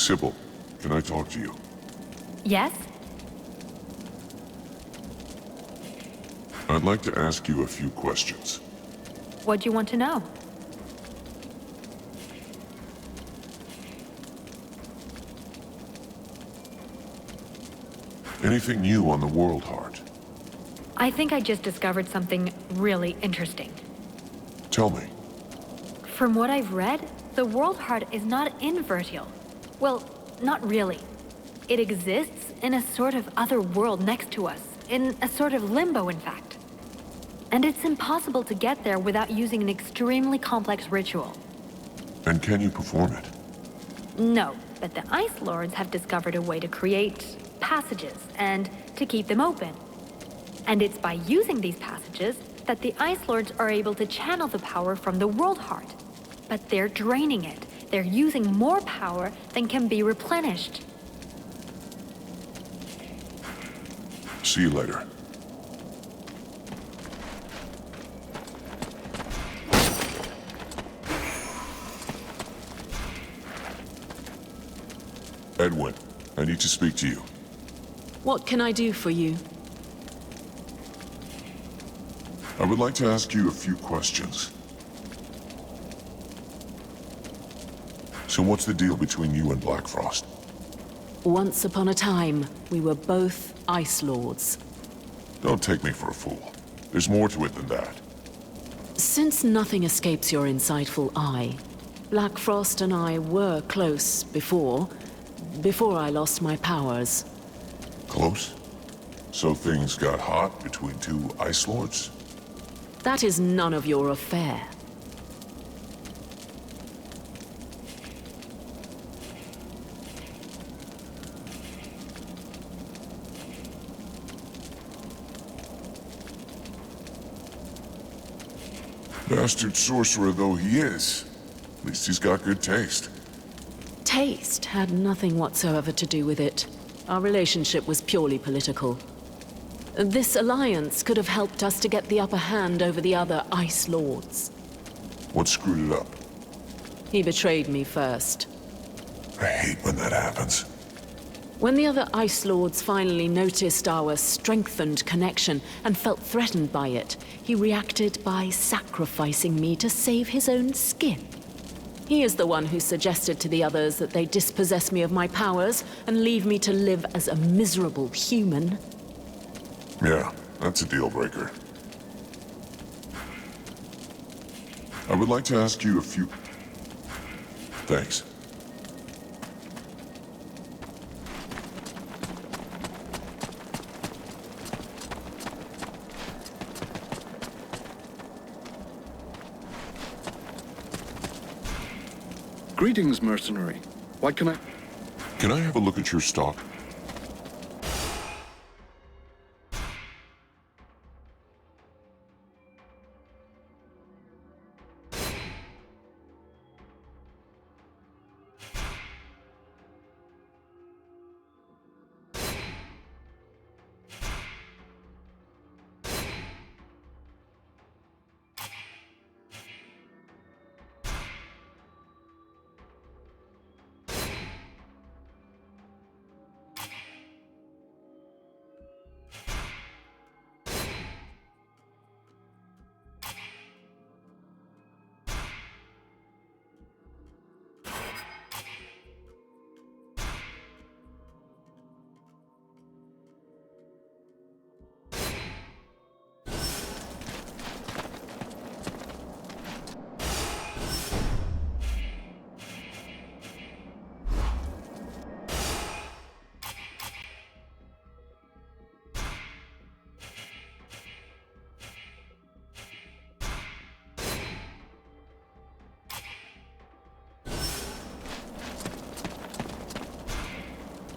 Sybil, can I talk to you? Yes? I'd like to ask you a few questions. What do you want to know? Anything new on the World Heart? I think I just discovered something really interesting. Tell me. From what I've read, the World Heart is not in Vertial. Well, not really. It exists in a sort of other world next to us, in a sort of limbo, in fact. And it's impossible to get there without using an extremely complex ritual. And can you perform it? No, but the Ice Lords have discovered a way to create passages and to keep them open. And it's by using these passages that the Ice Lords are able to channel the power from the World Heart. But they're draining it. They're using more power than can be replenished. See you later. Edwin, I need to speak to you. What can I do for you? I would like to ask you a few questions. So what's the deal between you and Black Frost? Once upon a time, we were both Ice Lords. Don't take me for a fool. There's more to it than that. Since nothing escapes your insightful eye, Black Frost and I were close before I lost my powers. Close? So things got hot between two Ice Lords? That is none of your affair. Bastard sorcerer though he is, at least he's got good taste. Taste had nothing whatsoever to do with it. Our relationship was purely political. This alliance could have helped us to get the upper hand over the other Ice Lords. What screwed it up? He betrayed me first. I hate when that happens. When the other Ice Lords finally noticed our strengthened connection and felt threatened by it, he reacted by sacrificing me to save his own skin. He is the one who suggested to the others that they dispossess me of my powers and leave me to live as a miserable human. Yeah, that's a deal breaker. I would like to ask you a few... Thanks. Greetings, mercenary. What can I... Can I have a look at your stock?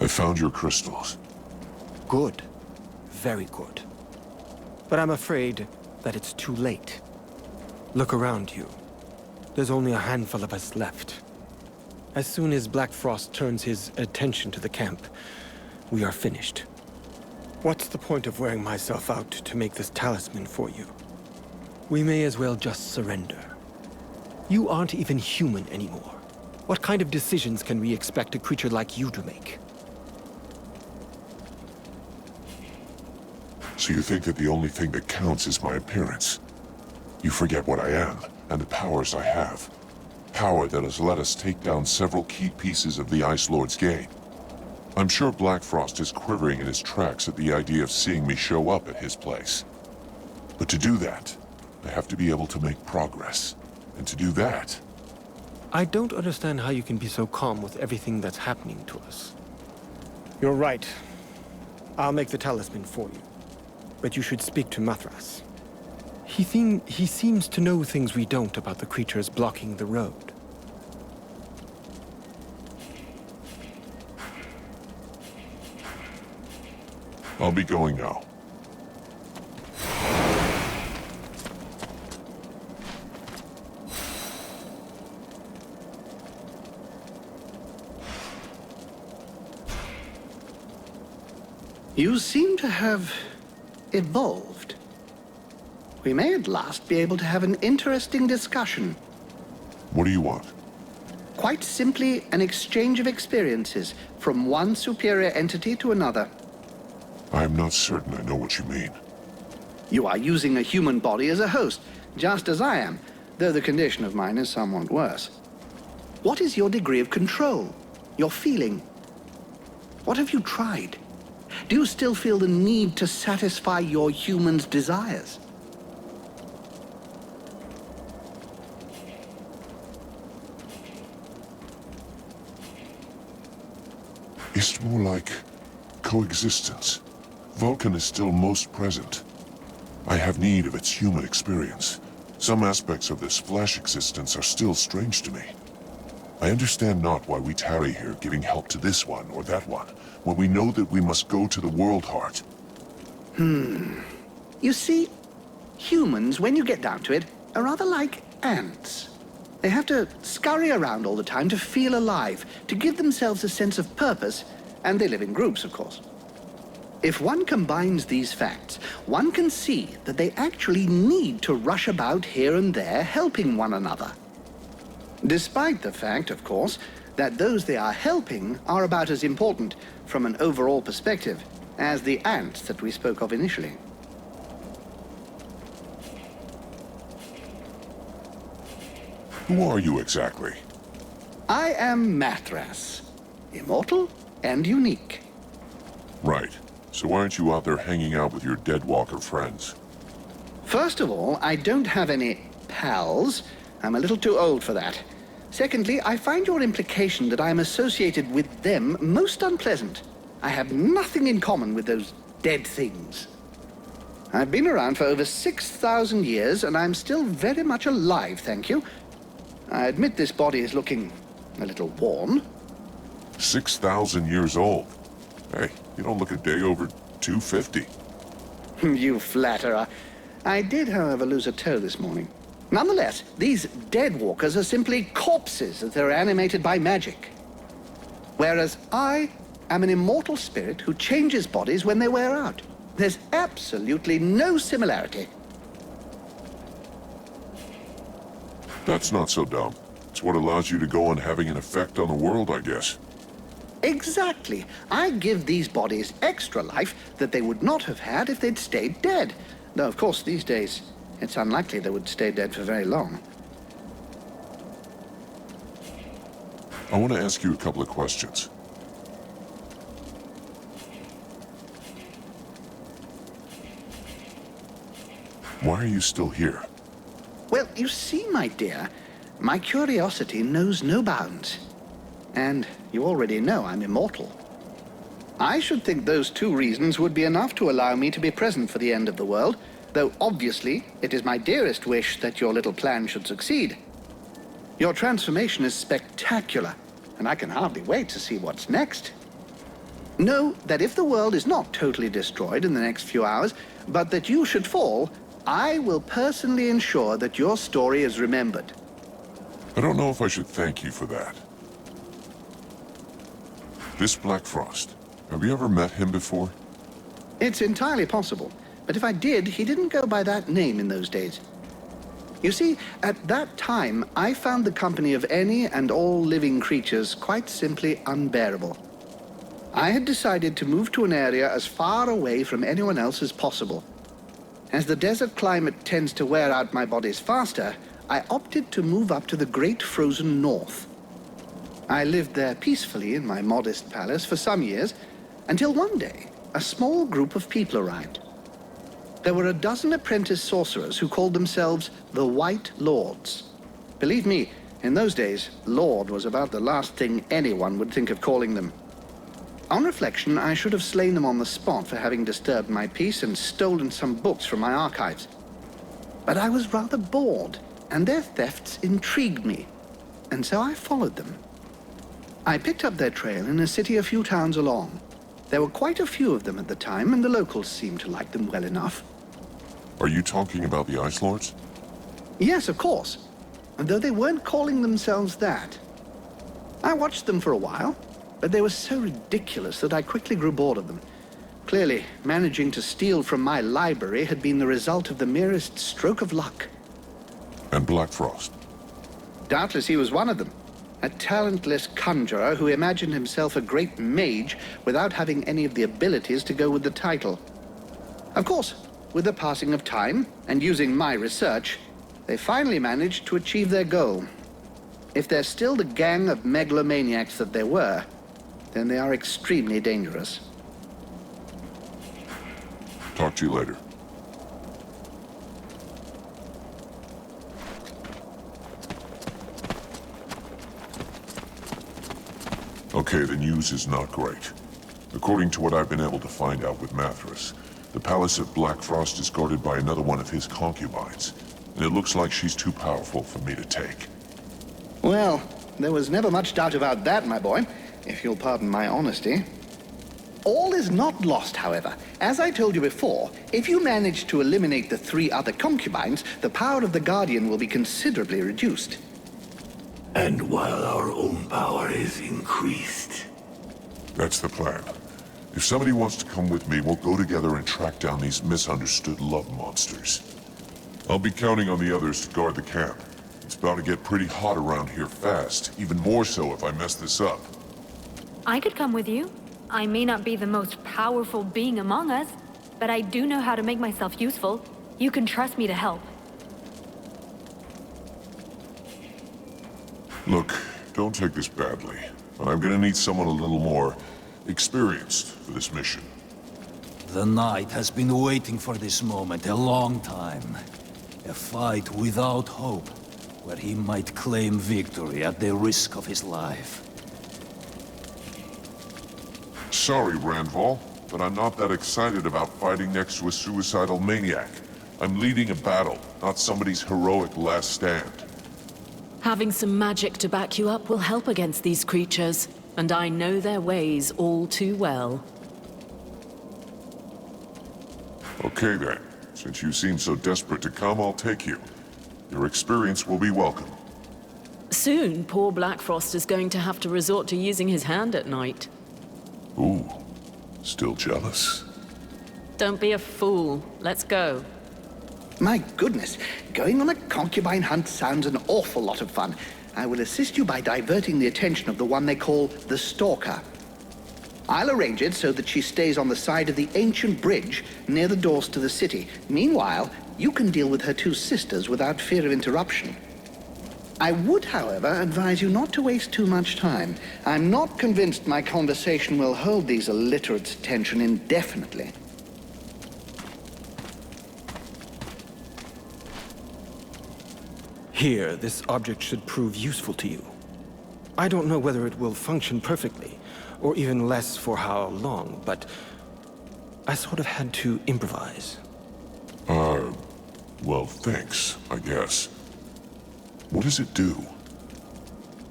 I found your crystals. Good. Very good. But I'm afraid that it's too late. Look around you. There's only a handful of us left. As soon as Black Frost turns his attention to the camp, we are finished. What's the point of wearing myself out to make this talisman for you? We may as well just surrender. You aren't even human anymore. What kind of decisions can we expect a creature like you to make? So you think that the only thing that counts is my appearance? You forget what I am, and the powers I have. Power that has let us take down several key pieces of the Ice Lord's game. I'm sure Black Frost is quivering in his tracks at the idea of seeing me show up at his place. But to do that, I have to be able to make progress. And to do that... I don't understand how you can be so calm with everything that's happening to us. You're right. I'll make the talisman for you. But you should speak to Mathas. He seems to know things we don't about the creatures blocking the road. I'll be going now. You seem to have evolved. We may at last be able to have an interesting discussion. What do you want? Quite simply, an exchange of experiences from one superior entity to another. I'm not certain I know what you mean. You are using a human body as a host, just as I am, though the condition of mine is somewhat worse. What is your degree of control? Your feeling? What have you tried? Do you still feel the need to satisfy your human's desires? It's more like coexistence. Vulcan is still most present. I have need of its human experience. Some aspects of this flesh existence are still strange to me. I understand not why we tarry here giving help to this one or that one, when we know that we must go to the World Heart. You see, humans, when you get down to it, are rather like ants. They have to scurry around all the time to feel alive, to give themselves a sense of purpose, and they live in groups, of course. If one combines these facts, one can see that they actually need to rush about here and there, helping one another. Despite the fact, of course, that those they are helping are about as important, from an overall perspective, as the ants that we spoke of initially. Who are you exactly? I am Mathas, immortal and unique. Right. So why aren't you out there hanging out with your Deadwalker friends? First of all, I don't have any pals. I'm a little too old for that. Secondly, I find your implication that I'm associated with them most unpleasant. I have nothing in common with those dead things. I've been around for over 6,000 years, and I'm still very much alive, thank you. I admit this body is looking a little worn. 6,000 years old. Hey, you don't look a day over 250. You flatterer. I did, however, lose a toe this morning. Nonetheless, these Deadwalkers are simply corpses as they're animated by magic. Whereas I am an immortal spirit who changes bodies when they wear out. There's absolutely no similarity. That's not so dumb. It's what allows you to go on having an effect on the world, I guess. Exactly. I give these bodies extra life that they would not have had if they'd stayed dead. Though, of course, these days, it's unlikely they would stay dead for very long. I want to ask you a couple of questions. Why are you still here? Well, you see, my dear, my curiosity knows no bounds. And you already know I'm immortal. I should think those two reasons would be enough to allow me to be present for the end of the world, though obviously it is my dearest wish that your little plan should succeed. Your transformation is spectacular, and I can hardly wait to see what's next. Know that if the world is not totally destroyed in the next few hours, but that you should fall, I will personally ensure that your story is remembered. I don't know if I should thank you for that. This Black Frost, have you ever met him before? It's entirely possible, but if I did, he didn't go by that name in those days. You see, at that time, I found the company of any and all living creatures quite simply unbearable. I had decided to move to an area as far away from anyone else as possible. As the desert climate tends to wear out my bodies faster, I opted to move up to the great frozen north. I lived there peacefully in my modest palace for some years, until one day, a small group of people arrived. There were a dozen apprentice sorcerers who called themselves the White Lords. Believe me, in those days, Lord was about the last thing anyone would think of calling them. On reflection, I should have slain them on the spot for having disturbed my peace and stolen some books from my archives. But I was rather bored, and their thefts intrigued me, and so I followed them. I picked up their trail in a city a few towns along. There were quite a few of them at the time, and the locals seemed to like them well enough. Are you talking about the Ice Lords? Yes, of course, though they weren't calling themselves that. I watched them for a while, but they were so ridiculous that I quickly grew bored of them. Clearly, managing to steal from my library had been the result of the merest stroke of luck. And Black Frost? Doubtless he was one of them. A talentless conjurer who imagined himself a great mage without having any of the abilities to go with the title. Of course, with the passing of time, and using my research, they finally managed to achieve their goal. If they're still the gang of megalomaniacs that they were, then they are extremely dangerous. Talk to you later. Okay, the news is not great. According to what I've been able to find out with Mathas, the palace of Black Frost is guarded by another one of his concubines, and it looks like she's too powerful for me to take. Well, there was never much doubt about that, my boy, if you'll pardon my honesty. All is not lost, however. As I told you before, if you manage to eliminate the 3 other concubines, the power of the Guardian will be considerably reduced. And while our own power is increased. That's the plan. If somebody wants to come with me, we'll go together and track down these misunderstood love monsters. I'll be counting on the others to guard the camp. It's about to get pretty hot around here fast, even more so if I mess this up. I could come with you. I may not be the most powerful being among us, but I do know how to make myself useful. You can trust me to help. Look, don't take this badly, but I'm gonna need someone a little more experienced for this mission. The Knight has been waiting for this moment a long time. A fight without hope, where he might claim victory at the risk of his life. Sorry, Randval, but I'm not that excited about fighting next to a suicidal maniac. I'm leading a battle, not somebody's heroic last stand. Having some magic to back you up will help against these creatures, and I know their ways all too well. Okay then. Since you seem so desperate to come, I'll take you. Your experience will be welcome. Soon, poor Black Frost is going to have to resort to using his hand at night. Ooh, still jealous? Don't be a fool. Let's go. My goodness, going on a concubine hunt sounds an awful lot of fun. I will assist you by diverting the attention of the one they call the Stalker. I'll arrange it so that she stays on the side of the ancient bridge near the doors to the city. Meanwhile, you can deal with her 2 sisters without fear of interruption. I would, however, advise you not to waste too much time. I'm not convinced my conversation will hold these illiterates' attention indefinitely. Here, this object should prove useful to you. I don't know whether it will function perfectly, or even less for how long, but I sort of had to improvise. Well, thanks, I guess. What does it do?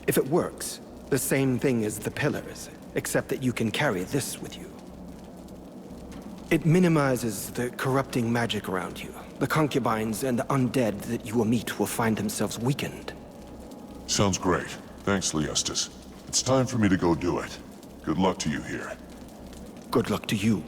If it works, the same thing as the pillars, except that you can carry this with you. It minimizes the corrupting magic around you. The concubines and the undead that you will meet will find themselves weakened. Sounds great. Thanks, Leestus. It's time for me to go do it. Good luck to you here. Good luck to you.